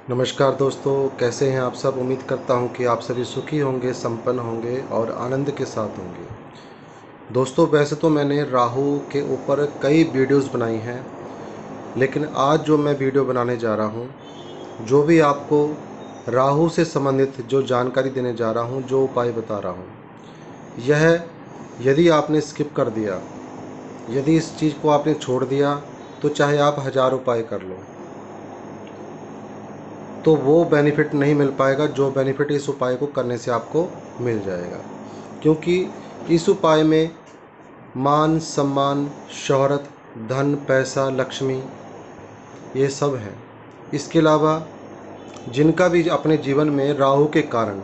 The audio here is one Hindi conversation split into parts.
नमस्कार दोस्तों, कैसे हैं आप सब। उम्मीद करता हूं कि आप सभी सुखी होंगे, संपन्न होंगे और आनंद के साथ होंगे। दोस्तों, वैसे तो मैंने राहु के ऊपर कई वीडियोस बनाई हैं, लेकिन आज जो मैं वीडियो बनाने जा रहा हूं, जो भी आपको राहु से संबंधित जो जानकारी देने जा रहा हूं, जो उपाय बता रहा हूं, यह यदि आपने स्किप कर दिया, यदि इस चीज़ को आपने छोड़ दिया, तो चाहे आप 1000 उपाय कर लो, तो वो बेनिफिट नहीं मिल पाएगा जो बेनिफिट इस उपाय को करने से आपको मिल जाएगा। क्योंकि इस उपाय में मान सम्मान, शोहरत, धन, पैसा, लक्ष्मी, ये सब है। इसके अलावा जिनका भी अपने जीवन में राहु के कारण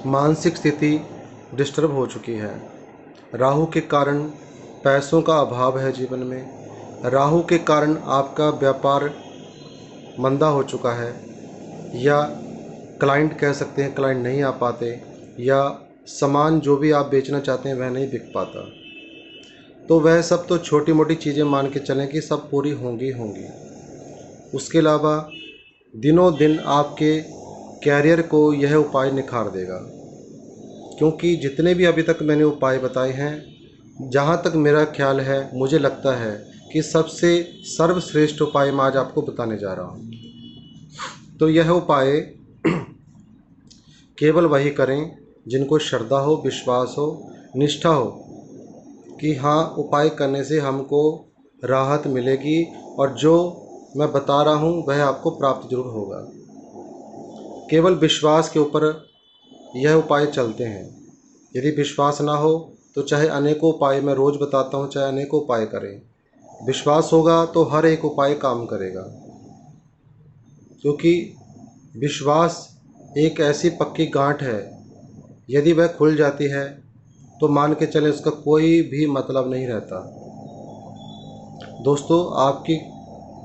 मानसिक स्थिति डिस्टर्ब हो चुकी है, राहु के कारण पैसों का अभाव है जीवन में, राहु के कारण आपका व्यापार मंदा हो चुका है, या क्लाइंट कह सकते हैं क्लाइंट नहीं आ पाते, या सामान जो भी आप बेचना चाहते हैं वह नहीं बिक पाता, तो वह सब तो छोटी मोटी चीज़ें मान के चलें कि सब पूरी होंगी होंगी। उसके अलावा दिनों दिन आपके कैरियर को यह उपाय निखार देगा। क्योंकि जितने भी अभी तक मैंने उपाय बताए हैं, जहाँ तक मेरा ख्याल है, मुझे लगता है कि सबसे सर्वश्रेष्ठ उपाय मैं आज आपको बताने जा रहा हूँ। तो यह उपाय केवल वही करें जिनको श्रद्धा हो, विश्वास हो, निष्ठा हो कि हाँ, उपाय करने से हमको राहत मिलेगी और जो मैं बता रहा हूँ वह आपको प्राप्त जरूर होगा। केवल विश्वास के ऊपर यह उपाय चलते हैं। यदि विश्वास ना हो तो चाहे अनेकों उपाय मैं रोज़ बताता हूँ, चाहे अनेकों उपाय करें, विश्वास होगा तो हर एक उपाय काम करेगा। क्योंकि विश्वास एक ऐसी पक्की गांठ है, यदि वह खुल जाती है तो मान के चले उसका कोई भी मतलब नहीं रहता। दोस्तों, आपकी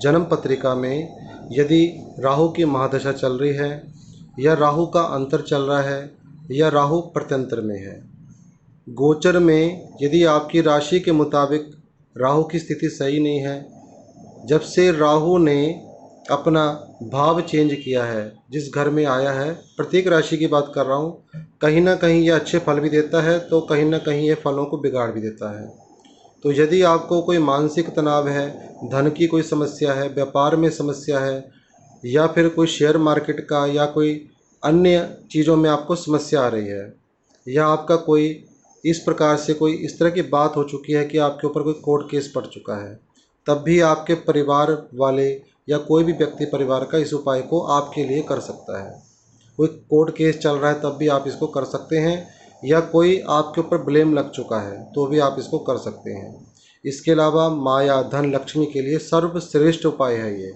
जन्म पत्रिका में यदि राहु की महादशा चल रही है, या राहु का अंतर चल रहा है, या राहु प्रत्यंतर में है, गोचर में यदि आपकी राशि के मुताबिक राहु की स्थिति सही नहीं है, जब से राहु ने अपना भाव चेंज किया है, जिस घर में आया है, प्रत्येक राशि की बात कर रहा हूँ, कहीं ना कहीं ये अच्छे फल भी देता है तो कहीं ना कहीं ये फलों को बिगाड़ भी देता है। तो यदि आपको कोई मानसिक तनाव है, धन की कोई समस्या है, व्यापार में समस्या है, या फिर कोई शेयर मार्केट का या कोई अन्य चीज़ों में आपको समस्या आ रही है, या आपका कोई इस प्रकार से कोई इस तरह की बात हो चुकी है कि आपके ऊपर कोई कोर्ट केस पड़ चुका है, तब भी आपके परिवार वाले या कोई भी व्यक्ति परिवार का इस उपाय को आपके लिए कर सकता है। कोई कोर्ट केस चल रहा है तब भी आप इसको कर सकते हैं, या कोई आपके ऊपर ब्लेम लग चुका है तो भी आप इसको कर सकते हैं। इसके अलावा माया, धन, लक्ष्मी के लिए सर्वश्रेष्ठ उपाय है ये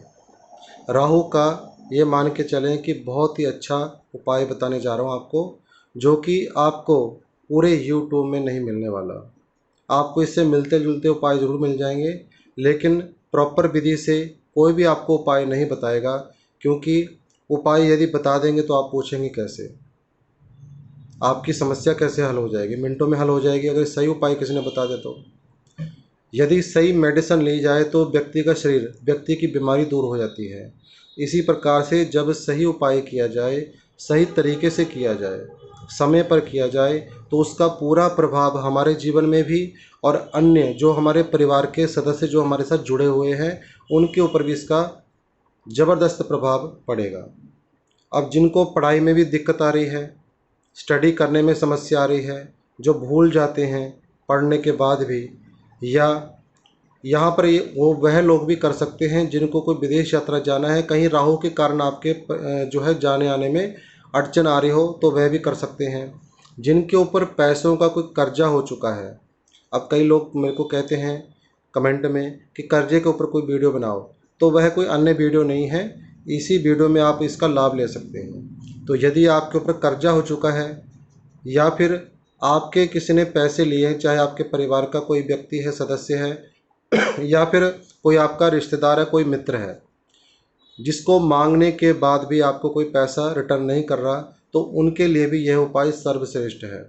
राहु का। ये मान के चलें कि बहुत ही अच्छा उपाय बताने जा रहा हूँ आपको, जो कि आपको पूरे यूट्यूब में नहीं मिलने वाला। आपको इससे मिलते जुलते उपाय ज़रूर मिल जाएंगे, लेकिन प्रॉपर विधि से कोई भी आपको उपाय नहीं बताएगा। क्योंकि उपाय यदि बता देंगे तो आप पूछेंगे कैसे, आपकी समस्या कैसे हल हो जाएगी। मिनटों में हल हो जाएगी अगर सही उपाय किसी ने बता दे तो। यदि सही मेडिसिन ली जाए तो व्यक्ति का शरीर, व्यक्ति की बीमारी दूर हो जाती है। इसी प्रकार से जब सही उपाय किया जाए, सही तरीके से किया जाए, समय पर किया जाए, तो उसका पूरा प्रभाव हमारे जीवन में भी और अन्य जो हमारे परिवार के सदस्य जो हमारे साथ जुड़े हुए हैं उनके ऊपर भी इसका ज़बरदस्त प्रभाव पड़ेगा। अब जिनको पढ़ाई में भी दिक्कत आ रही है, स्टडी करने में समस्या आ रही है, जो भूल जाते हैं पढ़ने के बाद भी, या यहाँ पर ये वो वह लोग भी कर सकते हैं जिनको कोई विदेश यात्रा जाना है, कहीं राहु के कारण आपके जो है जाने आने में अड़चन आ रही हो तो वह भी कर सकते हैं। जिनके ऊपर पैसों का कोई कर्जा हो चुका है, अब कई लोग मेरे को कहते हैं कमेंट में कि कर्जे के ऊपर कोई वीडियो बनाओ, तो वह कोई अन्य वीडियो नहीं है, इसी वीडियो में आप इसका लाभ ले सकते हैं। तो यदि आपके ऊपर कर्जा हो चुका है, या फिर आपके किसी ने पैसे लिए हैं, चाहे आपके परिवार का कोई व्यक्ति है, सदस्य है, या फिर कोई आपका रिश्तेदार है, कोई मित्र है, जिसको मांगने के बाद भी आपको कोई पैसा रिटर्न नहीं कर रहा, तो उनके लिए भी यह उपाय सर्वश्रेष्ठ है।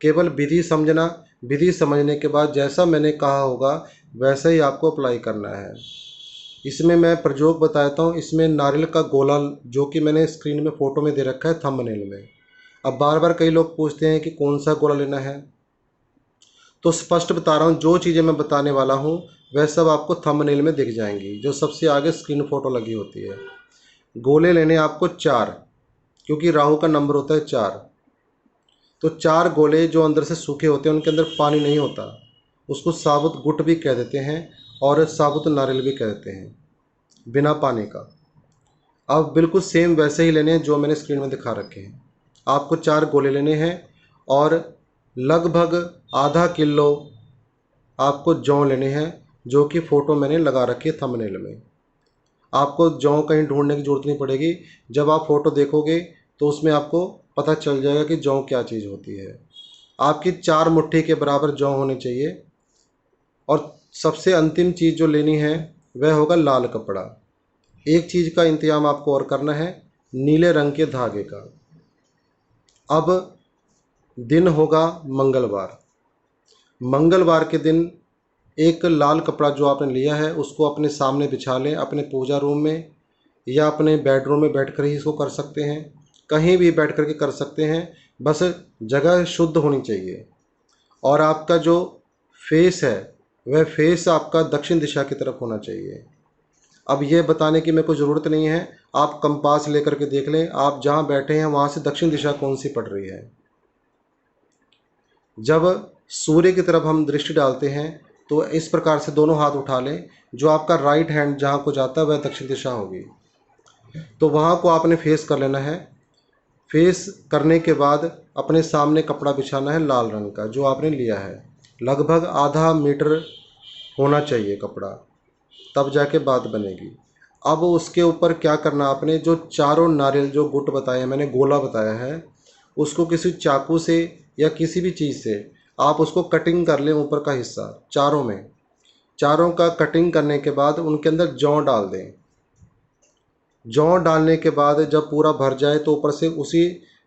केवल विधि समझना, विधि समझने के बाद जैसा मैंने कहा होगा वैसा ही आपको अप्लाई करना है। इसमें मैं प्रयोग बताता हूँ। इसमें नारियल का गोला, जो कि मैंने स्क्रीन में फ़ोटो में दे रखा है थंबनेल में। अब बार बार कई लोग पूछते हैं कि कौन सा गोला लेना है, तो स्पष्ट बता रहा हूँ, जो चीज़ें मैं बताने वाला हूँ वह सब आपको थंबनेल में दिख जाएंगी, जो सबसे आगे स्क्रीन फ़ोटो लगी होती है। गोले लेने आपको 4, क्योंकि राहु का नंबर होता है 4। तो 4 गोले जो अंदर से सूखे होते हैं, उनके अंदर पानी नहीं होता, उसको साबुत गुट भी कह देते हैं और साबुत नारियल भी कह देते हैं, बिना पानी का। अब बिल्कुल सेम वैसे ही लेने हैं जो मैंने स्क्रीन में दिखा रखे हैं। आपको 4 गोले लेने हैं और लगभग आधा किलो आपको जौ लेने हैं, जो कि फ़ोटो मैंने लगा रखी है थंबनेल में। आपको जौ कहीं ढूंढने की ज़रूरत नहीं पड़ेगी, जब आप फ़ोटो देखोगे तो उसमें आपको पता चल जाएगा कि जौ क्या चीज़ होती है। आपकी 4 मुट्ठी के बराबर जौ होने चाहिए। और सबसे अंतिम चीज़ जो लेनी है वह होगा लाल कपड़ा। एक चीज़ का इंतजाम आपको और करना है, नीले रंग के धागे का। अब दिन होगा मंगलवार। मंगलवार के दिन एक लाल कपड़ा जो आपने लिया है उसको अपने सामने बिछा लें, अपने पूजा रूम में या अपने बेडरूम में बैठकर ही इसको कर सकते हैं, कहीं भी बैठ कर के कर सकते हैं, बस जगह शुद्ध होनी चाहिए। और आपका जो फेस है वह फेस आपका दक्षिण दिशा की तरफ होना चाहिए। अब ये बताने की मेरे को ज़रूरत नहीं है, आप कंपास लेकर के देख लें, आप जहाँ बैठे हैं वहाँ से दक्षिण दिशा कौन सी पड़ रही है। जब सूर्य की तरफ हम दृष्टि डालते हैं तो इस प्रकार से दोनों हाथ उठा लें, जो आपका राइट हैंड जहाँ को जाता है वह दक्षिण दिशा होगी। तो वहाँ को आपने फेस कर लेना है। फेस करने के बाद अपने सामने कपड़ा बिछाना है लाल रंग का जो आपने लिया है, लगभग आधा मीटर होना चाहिए कपड़ा, तब जाके बात बनेगी। अब उसके ऊपर क्या करना, आपने जो चारों नारियल जो गुट बताए मैंने, गोला बताया है, उसको किसी चाकू से या किसी भी चीज़ से आप उसको कटिंग कर लें, ऊपर का हिस्सा चारों में। चारों का कटिंग करने के बाद उनके अंदर जौ डाल दें। जौ डालने के बाद जब पूरा भर जाए तो ऊपर से उसी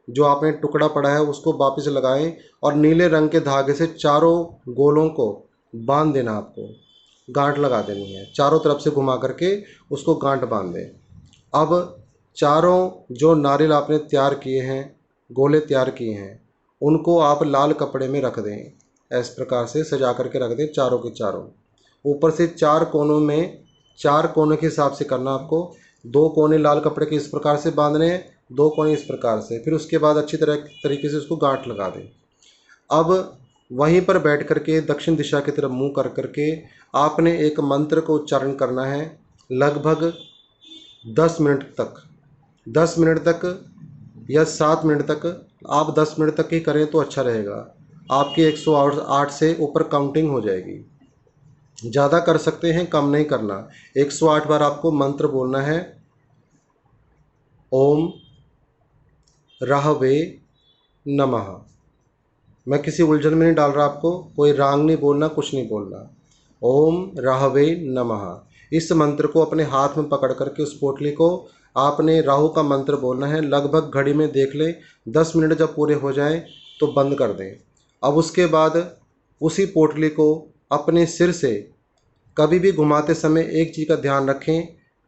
जो आपने टुकड़ा पड़ा है उसको वापस लगाएं और नीले रंग के धागे से चारों गोलों को बांध देना। आपको गांठ लगा देनी है, चारों तरफ से घुमा करके उसको गांठ बांध दें। अब चारों जो नारियल आपने तैयार किए हैं, गोले तैयार किए हैं, उनको आप लाल कपड़े में रख दें, इस प्रकार से सजा करके रख दें चारों के चारों। ऊपर से 4 कोनों में, 4 कोनों के हिसाब से करना आपको। 2 कोने लाल कपड़े के इस प्रकार से बांधने हैं, 2 कोने इस प्रकार से, फिर उसके बाद अच्छी तरीके से उसको गांठ लगा दें। अब वहीं पर बैठ करके दक्षिण दिशा की तरफ मुंह कर करके आपने एक मंत्र को उच्चारण करना है, लगभग 10 मिनट तक। 10 मिनट तक या 7 मिनट तक, आप 10 मिनट तक ही करें तो अच्छा रहेगा। आपकी 108 से ऊपर काउंटिंग हो जाएगी। ज़्यादा कर सकते हैं, कम नहीं करना। 108 बार आपको मंत्र बोलना है, ओम राहवे नमः। मैं किसी उलझन में नहीं डाल रहा आपको, कोई रांग नहीं बोलना, कुछ नहीं बोलना। ओम राहवे नमः। इस मंत्र को अपने हाथ में पकड़ करके उस पोटली को आपने राहु का मंत्र बोलना है। लगभग घड़ी में देख लें, 10 मिनट जब पूरे हो जाएं तो बंद कर दें। अब उसके बाद उसी पोटली को अपने सिर से कभी भी घुमाते समय एक चीज़ का ध्यान रखें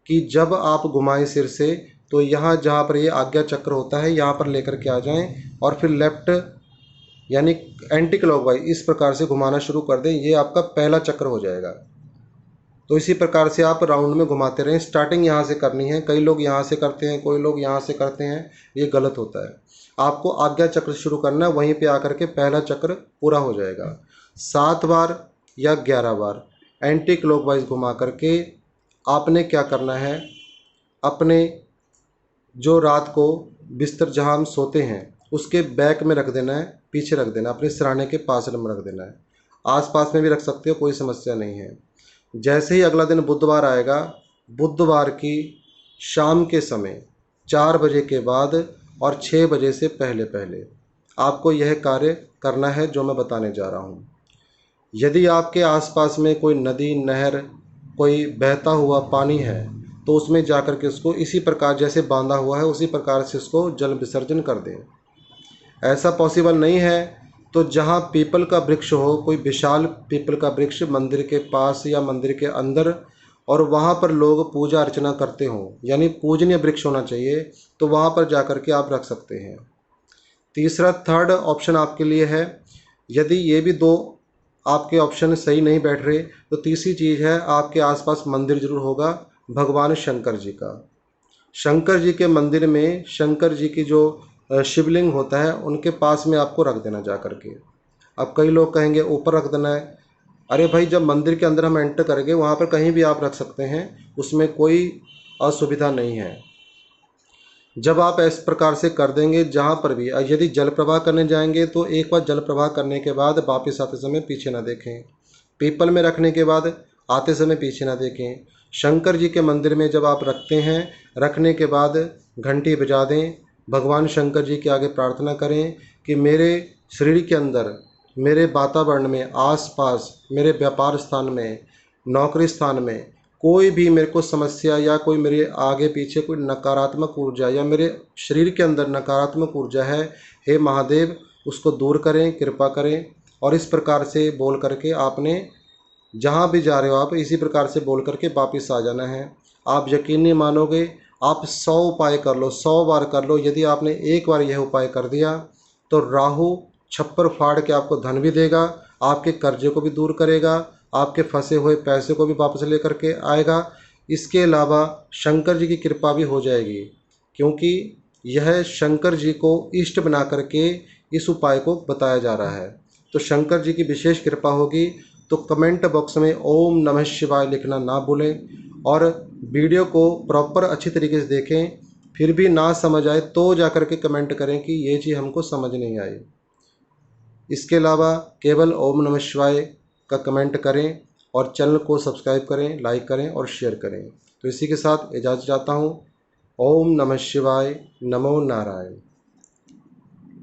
कि जब आप घुमाएं सिर से तो यहाँ जहाँ पर ये आज्ञा चक्र होता है यहाँ पर लेकर के आ जाएं और फिर लेफ्ट यानी एंटी क्लॉकवाइज इस प्रकार से घुमाना शुरू कर दें। ये आपका पहला चक्र हो जाएगा। तो इसी प्रकार से आप राउंड में घुमाते रहें। स्टार्टिंग यहाँ से करनी है, कई लोग यहाँ से करते हैं, कोई लोग यहाँ से करते हैं, ये गलत होता है। आपको आज्ञा चक्र शुरू करना है, वहीं पे आकर के पहला चक्र पूरा हो जाएगा। 7 बार या 11 बार एंटी क्लॉकवाइज घुमा करके आपने क्या करना है, अपने जो रात को बिस्तर जहाँ हम सोते हैं उसके बैक में रख देना है, पीछे रख देना, अपने सिरहाने के पास में रख देना है। आसपास में भी रख सकते हो, कोई समस्या नहीं है। जैसे ही अगला दिन बुधवार आएगा, बुधवार की शाम के समय 4 बजे के बाद और 6 बजे से पहले पहले आपको यह कार्य करना है जो मैं बताने जा रहा हूँ। यदि आपके आसपास में कोई नदी, नहर, कोई बहता हुआ पानी है तो उसमें जाकर के उसको इसी प्रकार जैसे बांधा हुआ है उसी प्रकार से उसको जल विसर्जन कर दें। ऐसा पॉसिबल नहीं है तो जहाँ पीपल का वृक्ष हो, कोई विशाल पीपल का वृक्ष मंदिर के पास या मंदिर के अंदर, और वहाँ पर लोग पूजा अर्चना करते हों, यानी पूजनीय वृक्ष होना चाहिए, तो वहाँ पर जा कर के आप रख सकते हैं। तीसरा थर्ड ऑप्शन आपके लिए है, यदि ये भी दो आपके ऑप्शन सही नहीं बैठ रहे तो तीसरी चीज़ है, आपके आसपास मंदिर जरूर होगा भगवान शंकर जी का। शंकर जी के मंदिर में शंकर जी की जो शिवलिंग होता है उनके पास में आपको रख देना जा कर के। अब कई लोग कहेंगे ऊपर रख देना है। अरे भाई, जब मंदिर के अंदर हम एंटर करेंगे वहाँ पर कहीं भी आप रख सकते हैं, उसमें कोई असुविधा नहीं है। जब आप इस प्रकार से कर देंगे, जहाँ पर भी यदि जल प्रवाह करने जाएंगे तो एक बार जल प्रवाह करने के बाद वापस आते समय पीछे ना देखें। पीपल में रखने के बाद आते समय पीछे ना देखें। शंकर जी के मंदिर में जब आप रखते हैं, रखने के बाद घंटी बजा दें, भगवान शंकर जी के आगे प्रार्थना करें कि मेरे शरीर के अंदर, मेरे वातावरण में, आसपास, मेरे व्यापार स्थान में, नौकरी स्थान में कोई भी मेरे को समस्या या कोई मेरे आगे पीछे कोई नकारात्मक ऊर्जा या मेरे शरीर के अंदर नकारात्मक ऊर्जा है, हे महादेव उसको दूर करें, कृपा करें। और इस प्रकार से बोल करके आपने जहाँ भी जा रहे हो आप इसी प्रकार से बोल करके वापस आ जाना है। आप यकीन नहीं मानोगे, आप 100 उपाय कर लो, 100 बार कर लो, यदि आपने एक बार यह उपाय कर दिया तो राहु छप्पर फाड़ के आपको धन भी देगा, आपके कर्जे को भी दूर करेगा, आपके फंसे हुए पैसे को भी वापस लेकर के आएगा। इसके अलावा शंकर जी की कृपा भी हो जाएगी, क्योंकि यह शंकर जी को इष्ट बना करके इस उपाय को बताया जा रहा है। तो शंकर जी की विशेष कृपा होगी। तो कमेंट बॉक्स में ओम नमः शिवाय लिखना ना भूलें और वीडियो को प्रॉपर अच्छी तरीके से देखें। फिर भी ना समझ आए तो जाकर के कमेंट करें कि ये चीज़ हमको समझ नहीं आई। इसके अलावा केवल ओम नमः शिवाय का कमेंट करें और चैनल को सब्सक्राइब करें, लाइक करें और शेयर करें। तो इसी के साथ इजाज़त चाहता हूँ। ओम नमः शिवाय, नमो नारायण।